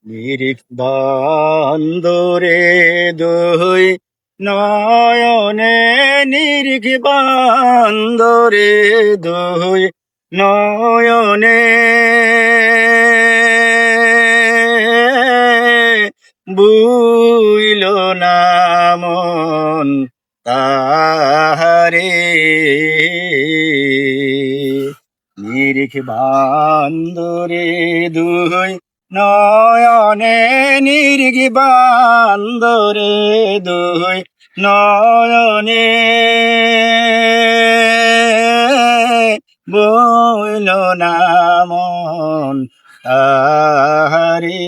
নিরিখ বান্দরে দুই নয়নে নিরিখ বান্দরে দুই নয়নে বুইল না মন তাহারে নিরিখ বান্দরে দুই নয়নে নিরিখ বান্দরে দুই নয়নে বইল না মন তাহারে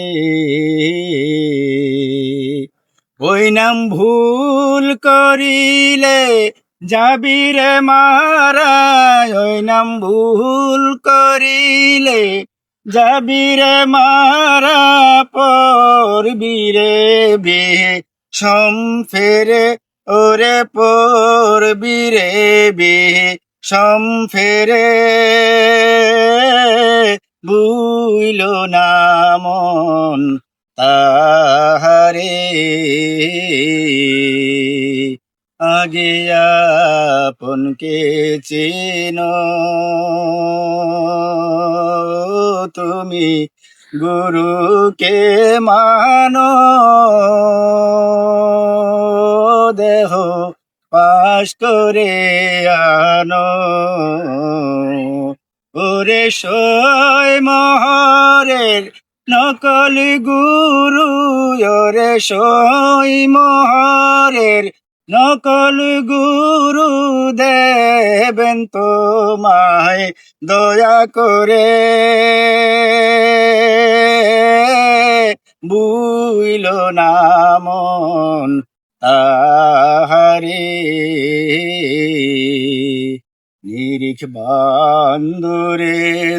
ওই নাম ভুল করিলে যাবিরে মারা ওই নাম ভুল করিলে যাবিরে মারা পরবিরে বিহে ফেরে ওরে পরবিরে বিহে ফেরে বুইল না মন তাহারে আগে আপনকে চেনো তুমি গুরুকে মানো দেহ পাশ করে আনো ওরে সই মহরের নকল গুরু ওরে সই মহরের নকল গুরু দেবেন তোমায় দয়া করে বুইল না মন তাহারে নিরিখ বান্দরে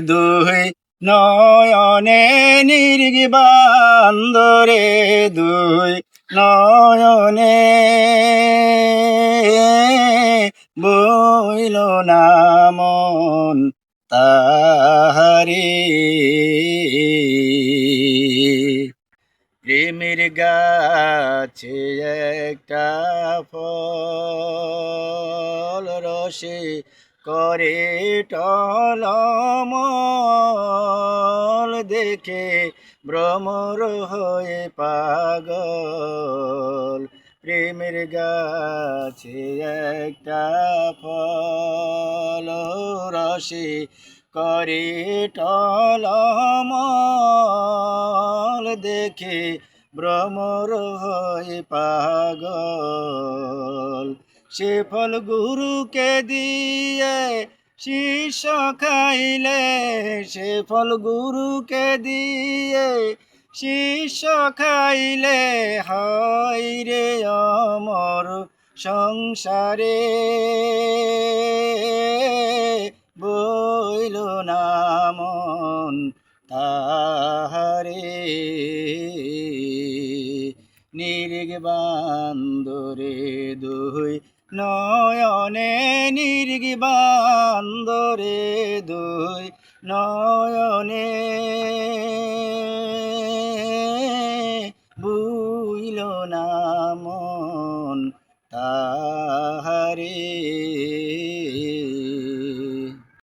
দুই নয়নে নিরিখ বান্দরে দুই নয়নে বইল না মন তাহারে প্রেমের গাছে একটা ফল রসে করে টলমল দেখে ভ্রমর হয়ে পাগল প্রেমের গাছে একটা ফল রসে করে টলমল দেখে ভ্রমর হয়ে পাগল সে ফল গুরুকে দিয়ে শিষ্য খাইলে সে ফল গুরুকে দিয়ে শিষ্য খাইলে হয় রে অমর সংসারে বইল না মন তাহারে নিরিখ বান্দরে দুই নয়নে নিরিখ বান্দরে দুই নয়নে বুইল না মন তা